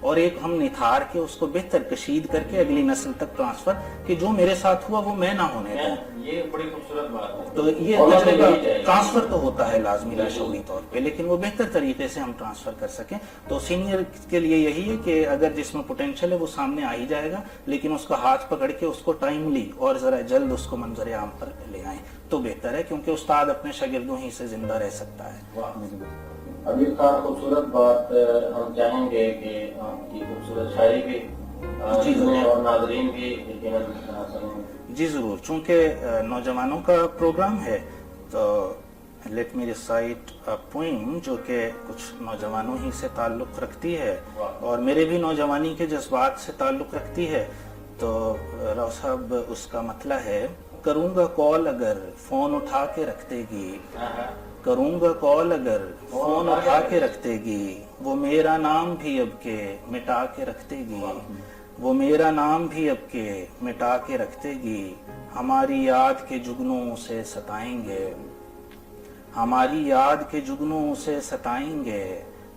اور ایک ہم نتھار کے اس کو بہتر کشید کر کے اگلی نسل تک ٹرانسفر کہ جو میرے ساتھ ہوا وہ میں نہ ہونے دوں. یہ بڑی خوبصورت بات ہے. تو یہ تجربہ ٹرانسفر تو ہوتا ہے لازمی لاشعوری طور پہ، لیکن وہ بہتر طریقے سے ہم ٹرانسفر کر سکیں. تو سینئر کے لیے یہی ہے کہ اگر جس میں پوٹینشیل ہے وہ سامنے آ ہی جائے گا، لیکن اس کا ہاتھ پکڑ کے اس کو ٹائملی اور ذرا جلد اس کو منظر عام پر لے آئیں تو بہتر ہے، کیونکہ استاد اپنے شاگردوں ہی سے زندہ رہ سکتا ہے. عبیر خان، خوبصورت بات. ہم چاہیں گے کہ آپ کی خوبصورت شاعری بھی سنیں اور ناظرین بھی یقیناً سنیں. جی ضرور، چونکہ نوجوانوں کا پروگرام ہے تو لیٹ می ریسائٹ پوئم جو کہ کچھ نوجوانوں ہی سے تعلق رکھتی ہے اور میرے بھی نوجوانی کے جذبات سے تعلق رکھتی ہے. تو راؤ صاحب اس کا مطلب ہے: کروں گا کال اگر فون اٹھا کے رکھ دے گی، کروں گا کال اگر فون اٹھا کے رکھ دے گی، وہ میرا نام بھی اب کے مٹا کے رکھ دے گی، وہ میرا نام بھی اب کے مٹا کے رکھ دے گی. ہماری یاد کے جگنوں سے ستائیں گے، ہماری یاد کے جگنوں سے ستائیں گے،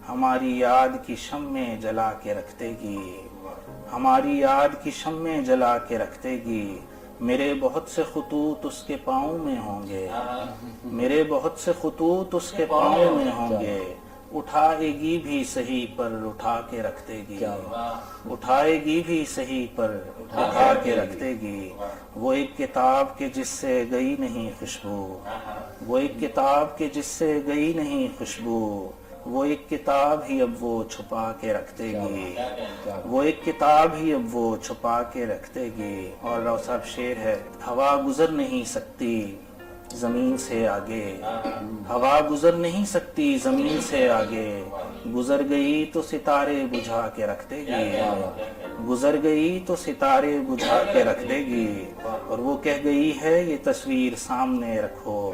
ہماری یاد کی شمعیں جلا کے رکھ دے گی، ہماری یاد کی شمعیں جلا کے رکھ دے گی. میرے بہت سے خطوط اس کے پاؤں میں ہوں گے، میرے بہت سے خطوط اس کے پاؤں میں ہوں گے، اٹھائے گی بھی صحیح پر اٹھا کے رکھ دے گی، اٹھائے گی بھی صحیح پر اٹھا کے رکھ دے گی. وہ ایک کتاب کے جس سے گئی نہیں خوشبو، وہ ایک کتاب کے جس سے گئی نہیں خوشبو، وہ ایک کتاب ہی اب وہ چھپا کے رکھ دے گی، وہ ایک کتاب ہی اب وہ چھپا کے رکھ دے گی. اور راؤ صاحب شعر ہے: ہوا گزر نہیں سکتی زمین سے آگے، ہوا گزر نہیں سکتی زمین سے آگے، گزر گئی تو ستارے بجھا کے رکھ دے گی، گزر گئی تو ستارے بجھا کے رکھ دے گی. اور وہ کہہ گئی ہے یہ تصویر سامنے رکھو،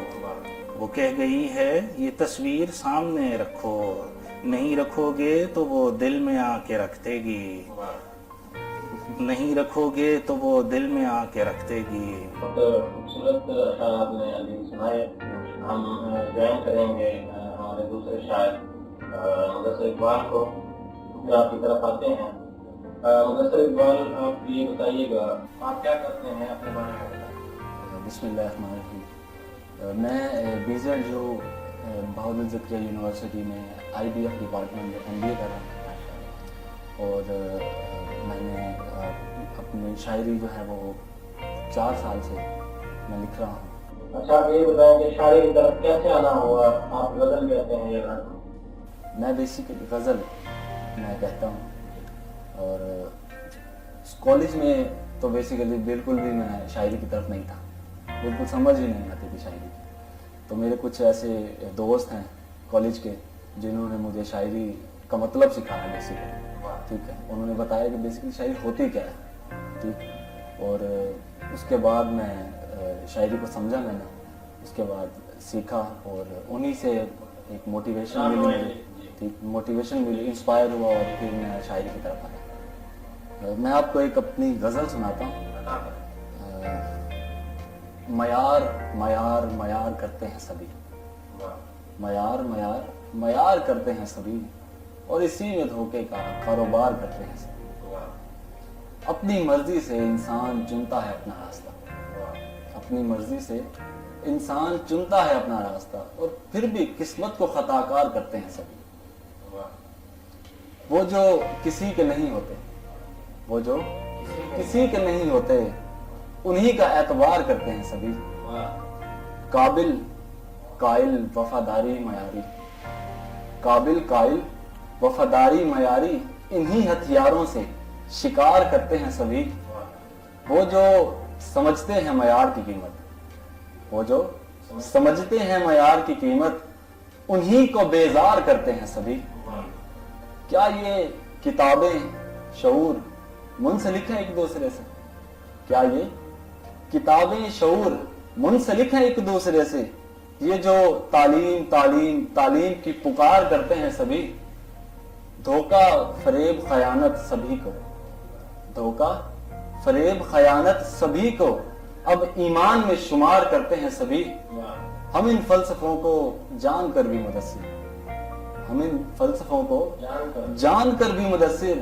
وہ کہہ گئی ہے یہ تصویر سامنے رکھو، نہیں رکھو گے تو وہ دل میں آ کے رکھ دے گی، نہیں رکھو گے تو وہ دل میں آ کے رکھ دے گی. خوبصورت اشعار آپ نے ابھی سنائے. ہم جوائن کریں گے ہمارے دوسرے شاعر مدثر اقبال کو، پھر آپ کی طرف آتے ہیں. مدثر اقبال، آپ یہ بتائیے گا آپ کیا کرتے ہیں، اپنے بارے میں بتائیں. بسم اللہ الرحمن الرحیم. میں BZ جو بہاول ذکریہ یونیورسٹی میں IBF ڈپارٹمنٹ میں MBA کر رہا ہوں، اور میں نے اپنی شاعری جو ہے وہ 4 سال سے میں لکھ رہا ہوں. اچھا، آپ یہ بتائیں کہ شاعری کی طرف کیسے آنا ہوا؟ آپ غزل کہتے ہیں یا غزل؟ میں بیسیکلی غزل میں کہتا ہوں، اور کالج میں تو بیسیکلی بالکل بھی میں شاعری کی طرف نہیں تھا، بالکل سمجھ ہی نہیں آتی تھی شاعری کی. تو میرے کچھ ایسے دوست ہیں کالج کے جنہوں نے مجھے شاعری کا مطلب سکھایا بیسیکلی، ٹھیک ہے. انہوں نے بتایا کہ بیسیکلی شاعری ہوتی کیا ہے، ٹھیک. اور اس کے بعد میں شاعری کو سمجھا، میں نے اس کے بعد سیکھا، اور انہی سے ایک موٹیویشن ملی مجھے، ٹھیک، موٹیویشن ملی، انسپائر ہوا، اور پھر میں شاعری کی طرف آیا. میں آپ کو ایک اپنی غزل سناتا ہوں. معیار معیار معیار کرتے ہیں سبھی، معیار معیار معیار کرتے ہیں سبھی، اور اسی میں دھوکے کا کاروبار کرتے ہیں سبھی. اپنی مرضی سے انسان چنتا ہے اپنا راستہ، اپنی مرضی سے انسان چنتا ہے اپنا راستہ، اور پھر بھی قسمت کو خطا کار کرتے ہیں سبھی. وہ جو کسی کے نہیں ہوتے، وہ جو کسی کے نہیں ہوتے، انہی کا اعتبار کرتے ہیں سبھی. قابل قائل وفاداری معیاری، قابل قائل وفاداری معیاری، انہی ہتھیاروں سے شکار کرتے ہیں سبھی. وہ جو سمجھتے ہیں معیار کی قیمت، وہ جو سمجھتے ہیں معیار کی قیمت، انہی کو بیزار کرتے ہیں سبھی. کیا یہ کتابیں شعور منسلک ہیں ایک دوسرے سے؟ کیا یہ کتابیں شعور منسلک ہیں ایک دوسرے سے؟ یہ جو تعلیم تعلیم تعلیم کی پکار کرتے ہیں سبھی. دھوکہ فریب خیانت سبھی کو، دھوکہ فریب خیانت سبھی کو اب ایمان میں شمار کرتے ہیں سبھی. ہم ان فلسفوں کو جان کر بھی مدثر، ہم ان فلسفوں کو جان کر بھی مدثر،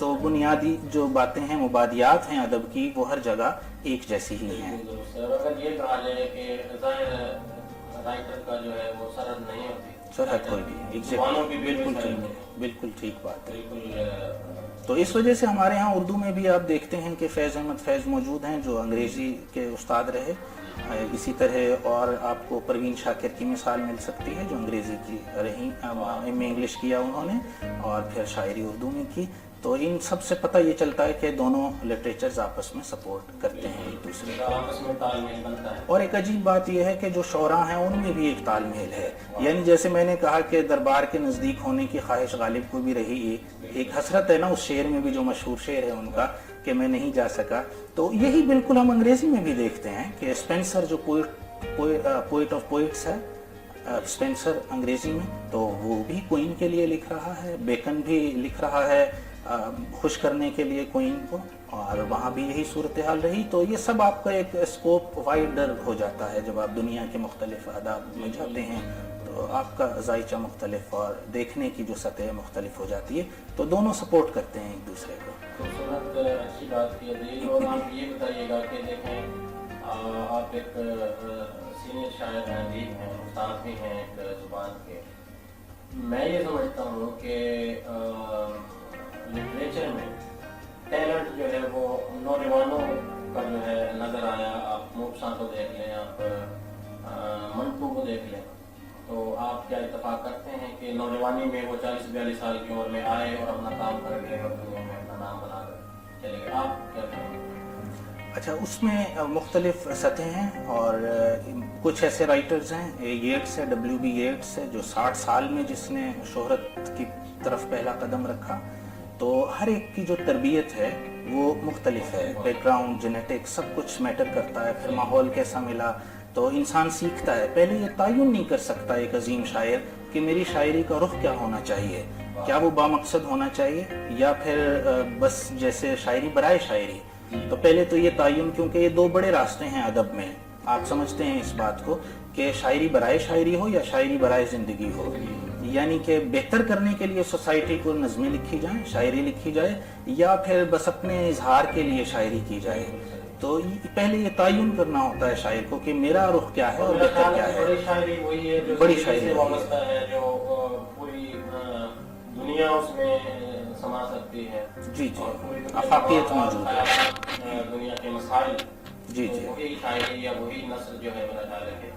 تو بنیادی جو باتیں ہیں مبادیات ہیں ادب کی وہ ہر جگہ ایک جیسی ہی ہیں. سر اگر یہ کہا جائے کہ ظاہر رائٹر کا جو ہے وہ سرحد نہیں ہوتی, سرحد کوئی نہیں, زبانوں کی بالکل ٹھیک بات ہے. بالکل. تو اس وجہ سے ہمارے ہاں اردو میں بھی آپ دیکھتے ہیں کہ فیض احمد فیض موجود ہیں جو انگریزی کے استاد رہے. اسی طرح اور آپ کو پروین شاکر کی مثال مل سکتی ہے جو انگریزی کی رہی, ایم اے انگلش کیا انہوں نے اور پھر شاعری اردو میں کی. تو ان سب سے پتہ یہ چلتا ہے کہ دونوں لٹریچرز آپس میں سپورٹ کرتے ہیں ایک دوسرے کو. آپس میں تال میل بنتا ہے. اور ایک عجیب بات یہ ہے کہ جو شعراء ہیں ان میں بھی ایک تال میل ہے. یعنی جیسے میں نے کہا کہ دربار کے نزدیک ہونے کی خواہش غالب کو بھی رہی, ایک حسرت ہے نا اس شعر میں بھی جو مشہور شعر ہے ان کا کہ میں نہیں جا سکا. تو یہی بالکل ہم انگریزی میں بھی دیکھتے ہیں کہ اسپینسر جو پوئٹ آف پوئٹس ہے, اسپینسر انگریزی میں, تو وہ بھی کوئن کے لیے لکھ رہا ہے. بیکن بھی لکھ رہا ہے خوش کرنے کے لیے کوئن کو, اور وہاں بھی یہی صورتحال رہی. تو یہ سب آپ کا ایک اسکوپ وائڈر ہو جاتا ہے جب آپ دنیا کے مختلف آداب میں جاتے ہیں, تو آپ کا ذائچہ مختلف اور دیکھنے کی جو سطح مختلف ہو جاتی ہے. تو دونوں سپورٹ کرتے ہیں ایک دوسرے کو. خوبصورت اچھی بات کی ہے. اور آپ یہ بتائیے گا کہ دیکھیں آپ ایک سینئر شاعر ہیں, ادیب ہیں, استاد بھی ہیں ایک زبان کے. میں یہ سمجھتا ہوں کہ لٹریچر میں ٹیلنٹ جو ہے وہ نوجوانوں کا جو ہے نظر آیا. آپ موپساں کو دیکھ لیں, آپ منٹو کو دیکھ لیں, تو آپ کیا اتفاق کرتے ہیں کہ نوجوانی میں وہ 40-42 سال کی عمر میں آئے اور اپنا کام کر گئے اور دنیا میں اپنا نام بنا کر چلے گئے؟ آپ کیا کہیں گے؟ اچھا, اس میں مختلف سطح ہیں اور کچھ ایسے رائٹرز ہیں, ییٹس ہے, WB ییٹس ہے, جو 60 سال میں جس نے شہرت کی طرف پہلا قدم رکھا. تو ہر ایک کی جو تربیت ہے وہ مختلف ہے, بیک گراؤنڈ, جینیٹک, سب کچھ میٹر کرتا ہے. پھر ماحول کیسا ملا تو انسان سیکھتا ہے. پہلے یہ تعین نہیں کر سکتا ایک عظیم شاعر کہ میری شاعری کا رخ کیا ہونا چاہیے, کیا وہ بامقصد ہونا چاہیے یا پھر بس جیسے شاعری برائے شاعری. تو پہلے تو یہ تعین, کیونکہ یہ 2 بڑے راستے ہیں ادب میں, آپ سمجھتے ہیں اس بات کو کہ شاعری برائے شاعری ہو یا شاعری برائے زندگی ہو. یعنی کہ بہتر کرنے کے لیے سوسائٹی کو نظمیں لکھی جائیں, شاعری لکھی جائے, یا پھر بس اپنے اظہار کے لیے شاعری کی جائے. تو پہلے یہ تعین کرنا ہوتا ہے شاعر کو کہ میرا رخ کیا ہے اور بہتر کیا ہے. بڑی شاعری وہی ہے جو بڑی شاعری سے وابستہ ہے, جو پوری دنیا اس میں سما سکتی ہے. جی, افاقیت موجود ہے, دنیا کے مسائل. جی, وہی شاعری یا وہی نثر جو ہے میرا خیال ہے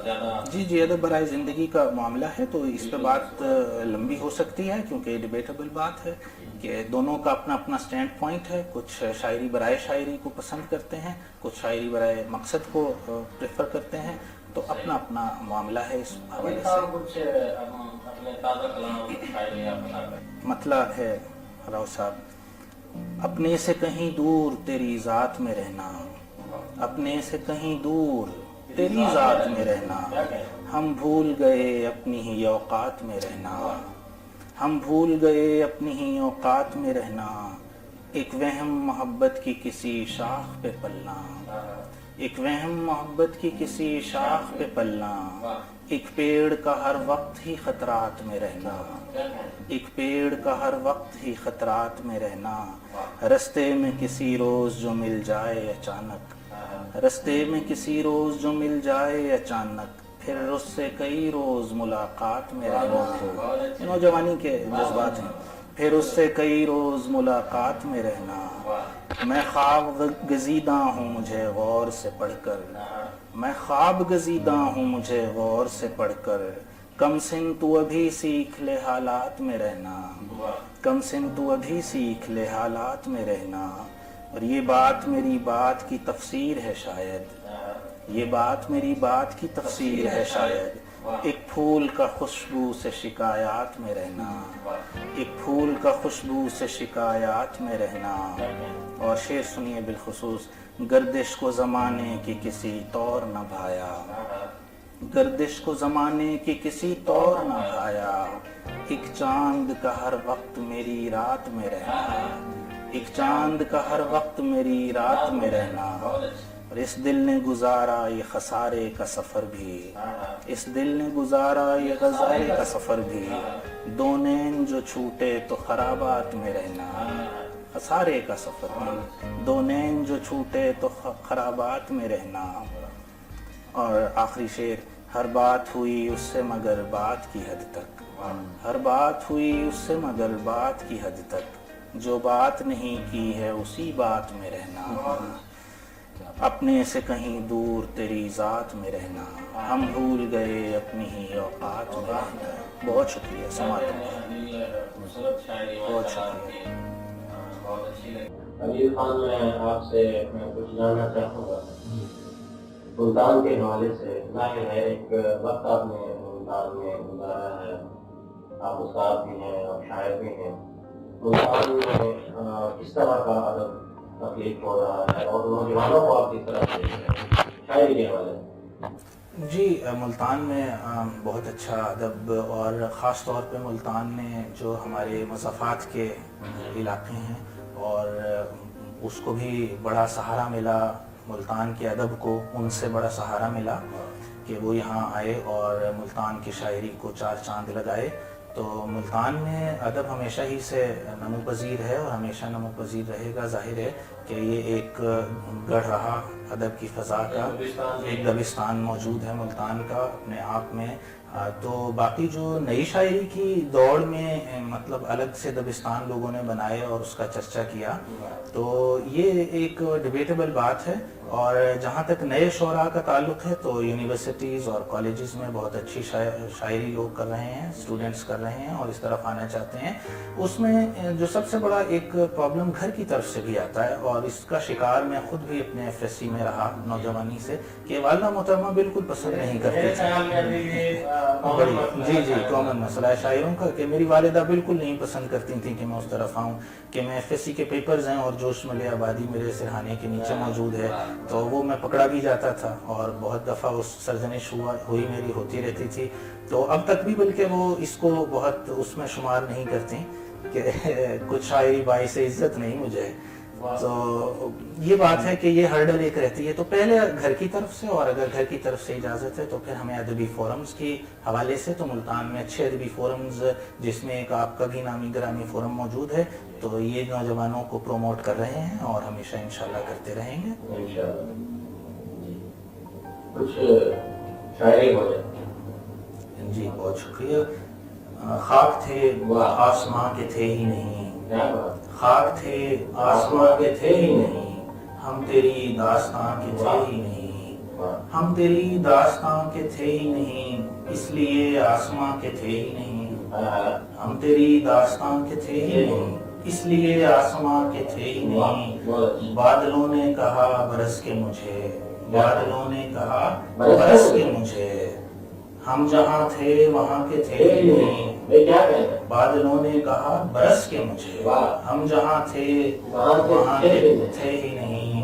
زیادہ. جی, ادب برائے زندگی کا معاملہ ہے تو اس پہ بات لمبی ہو سکتی ہے, کیونکہ ڈیبیٹیبل بات ہے کہ دونوں کا اپنا اپنا سٹینڈ پوائنٹ ہے. کچھ شاعری برائے شاعری کو پسند کرتے ہیں, کچھ شاعری برائے مقصد کو پریفر کرتے ہیں. تو اپنا اپنا معاملہ ہے اس حوالے سے. مطلب ہے راؤ صاحب, اپنے سے کہیں دور تیری ذات میں رہنا, اپنے سے کہیں دور تیری ذات میں رہنا, ہم بھول گئے اپنی ہی اوقات میں رہنا, ہم بھول گئے اپنی ہی اوقات میں رہنا, ایک وہم محبت کی کسی شاخ پہ پلنا, ایک وہم محبت کی کسی شاخ پہ پلنا, ایک پیڑ کا ہر وقت ہی خطرات میں رہنا, ایک پیڑ کا ہر وقت ہی خطرات میں رہنا, رستے میں کسی روز جو مل جائے اچانک, رستے میں کسی روز جو مل جائے اچانک, پھر اس سے کئی روز ملاقات میں رہنا. نوجوانی کے جذبات ہیں. پھر اس سے کئی روز ملاقات میں رہنا, میں خواب گزیدہ ہوں مجھے غور سے پڑھ کر, میں خواب گزیدہ ہوں مجھے غور سے پڑھ کر, کم سن تو ابھی سیکھ لے حالات میں رہنا, کم سن تو ابھی سیکھ لے حالات میں رہنا. اور یہ بات میری بات کی تفسیر ہے شاید, یہ بات میری بات کی تفسیر ہے شاید, ایک پھول کا خوشبو سے شکایات میں رہنا, ایک پھول کا خوشبو سے شکایات میں رہنا. اور شعر سنیے بالخصوص, گردش کو زمانے کی کسی طور نہ بھایا, گردش کو زمانے کی کسی طور نہ بھایا, ایک چاند کا ہر وقت میری رات میں رہنا, ایک چاند کا ہر وقت میری رات میں رہنا, اور اس دل نے گزارا یہ خسارے کا سفر بھی، اس دل نے گزارا یہ خسارے کا سفر بھی، دو نین جو چھوٹے تو خرابات میں رہنا، خسارے کا سفر بھی، دو نین جو چھوٹے تو خرابات میں رہنا۔ اور آخری شعر، ہر بات ہوئی اس سے مگر بات کی حد تک، ہر بات ہوئی اس سے مگر بات کی حد تک، جو بات نہیں کی ہے اسی بات میں رہنا، اپنے سے کہیں دور تیری ذات میں رہنا، ہم بھول گئے اپنی ہی اوقات میں رہنا۔ بہت شکریہ سماعت میں، بہت شکریہ۔ بہت اچھی لگی۔ عزیز خان، میں آپ سے کچھ جاننا چاہوں گا ملتان کے حوالے سے۔ ظاہر ہے ایک وقت آپ نے ملتان میں گزارا ہے، آپ استاد بھی ہیں اور شاعر بھی ہیں۔ ملتان میں کس طرح کا ادب تخلیق ہو رہا ہے اور نوجوانوں کو آپ کس طرح سے شاعری کے حوالے سے؟ جی، ملتان میں بہت اچھا ادب، اور خاص طور پہ ملتان میں جو ہمارے مضافات کے علاقے ہیں، اور اس کو بھی بڑا سہارا ملا، ملتان کے ادب کو ان سے بڑا سہارا ملا کہ وہ یہاں آئے اور ملتان کی شاعری کو چار چاند لگائے۔ تو ملتان میں ادب ہمیشہ ہی سے نمو پذیر ہے اور ہمیشہ نمو پذیر رہے گا۔ ظاہر ہے کہ یہ ایک گڑھ رہا ادب کی فضا کا ایک دبستان موجود ہے ملتان کا اپنے آپ میں۔ تو باقی جو نئی شاعری کی دوڑ میں مطلب الگ سے دبستان لوگوں نے بنائے اور اس کا چرچا کیا، تو یہ ایک ڈیبیٹیبل بات ہے۔ اور جہاں تک نئے شعراء کا تعلق ہے تو یونیورسٹیز اور کالجز میں بہت اچھی شاعری لوگ کر رہے ہیں، اسٹوڈنٹس کر رہے ہیں اور اس طرف آنا چاہتے ہیں۔ اس میں جو سب سے بڑا ایک پرابلم گھر کی طرف سے بھی آتا ہے، اور اس کا شکار میں خود بھی اپنے ایف ایس سی میں رہا نوجوانی سے، کہ والدہ محترمہ بالکل پسند نہیں کرتی تھی۔ جی کامن مسئلہ ہے شاعروں کا کہ میری والدہ بالکل نہیں پسند کرتی تھیں کہ میں اس طرف آؤں، کہ میں ایف ایس سی کے پیپرز ہیں اور جوش ملے آبادی میرے سرہانے کے نیچے موجود ہے، تو وہ میں پکڑا بھی جاتا تھا اور بہت دفعہ اس سرزنش ہوئی میری ہوتی رہتی تھی۔ تو اب تک بھی بلکہ وہ اس کو بہت اس میں شمار نہیں کرتی کہ کچھ شاعری باعث عزت نہیں مجھے۔ تو یہ بات ہے کہ یہ ہرڈل ایک رہتی ہے۔ تو پہلے گھر کی طرف سے، اور اگر گھر کی طرف سے اجازت ہے تو پھر ہمیں ادبی فورمز کے حوالے سے، تو ملتان میں اچھے ادبی فورمز جس میں ایک آپ کا بھی نامی گرامی فورم موجود ہے، تو یہ نوجوانوں کو پروموٹ کر رہے ہیں اور ہمیشہ انشاءاللہ کرتے رہیں گے انشاءاللہ۔ کچھ شاعری ہو جائے۔ جی بہت شکریہ۔ خاک تھے آسماں کے تھے ہی نہیں، خاک تھے آسماں کے تھے ہی نہیں، ہم تیری داستان کے تھے ہی نہیں، ہم تیری داستان کے تھے ہی نہیں، اس لیے آسماں کے تھے ہی نہیں، ہم تیری داستان کے تھے ہی نہیں، اس لیے آسماں کے تھے ہی نہیں۔ بادلوں نے کہا برس کے مجھے، بادلوں نے کہا برس کے مجھے، ہم جہاں تھے وہاں کے تھے ہی نہیں، بادلوں نے کہا برس کے مجھے، ہم جہاں تھے وہاں کے تھے ہی نہیں۔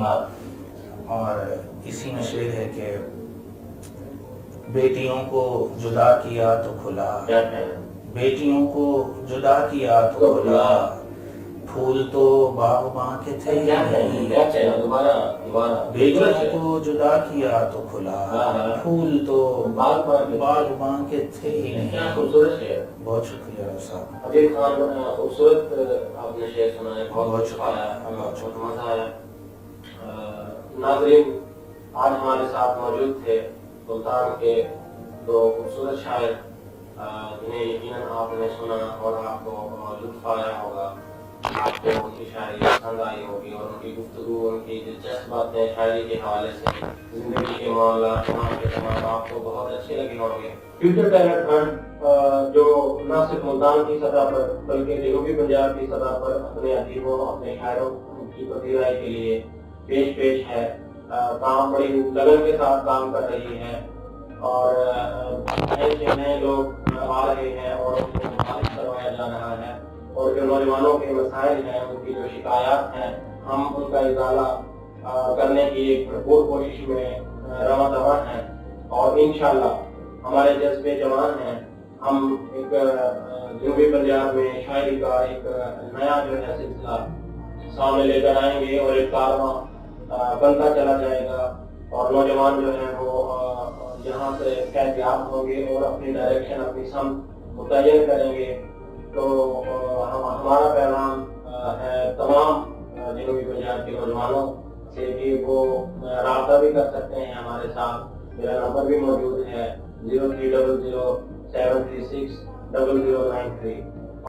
اور اسی میں شعر ہے کہ بیٹیوں کو جدا کیا تو کھلا، بیٹیوں کو جدا کیا تو کھلا، پھول تو باغباں کے تھے ہی نہیں، بیٹیوں کو جدا کیا تو کھلا، پھول تو باغباں کے تھے ہی نہیں۔ خوبصورت شعر، بہت شکریہ صاحب۔ عزیز خان، خوبصورت آپ نے شعر سنا ہے، بہت شکریہ، بہت مزہ آیا۔ ناظرین، آج ہمارے ساتھ موجود تھے ملتان کے دو خوبصورت شاعر جنہیں یقیناً آپ نے سنا اور آپ کو لطف آیا ہوگا، آپ کو ان کی شاعری پسند آئی ہوگی، اور ان کی گفتگو، ان کی دلچسپ باتیں شاعری کے حوالے سے، زندگی کے معاملات، تمام کے تمام آپ کو بہت اچھے لگے ہوں گے۔ فیوچر ٹیلنٹ ہنٹ جو نہ صرف ملتان کی سطح پر بلکہ جنوبی پنجاب کی سطح پر اپنے ادیبوں، اپنے شاعروں کی پذیرائی کے لیے پیش ہے، کام بڑی لگن کے ساتھ کام کر رہی ہے، اور نئے لوگ آ رہے ہیں اور ان کو مخالف کروایا جا رہا ہے، اور جو نوجوانوں کے مسائل ہیں، ان کی جو شکایات ہیں، ہم ان کا ازالہ کرنے کی ایک بھرپور کوشش میں رواں دواں ہیں، اور انشاءاللہ ہمارے جذبے جوان ہیں۔ ہم ایک جنوبی پنجاب میں شاعری کا ایک نیا جو ہے سلسلہ سامنے لے کر آئیں گے، اور ایک کارواں بنتا چلا جائے گا اور نوجوان جو ہیں وہ یہاں سے فیضیاب ہوں گے اور اپنی ڈائریکشن اپنی سمت متعین کریں گے. تو ہمارا پیغام ہے تمام جنوبی پنجاب کے نوجوانوں سے کہ وہ رابطہ بھی کر سکتے ہیں ہمارے ساتھ. میرا نمبر بھی موجود ہے 0300 736 0093.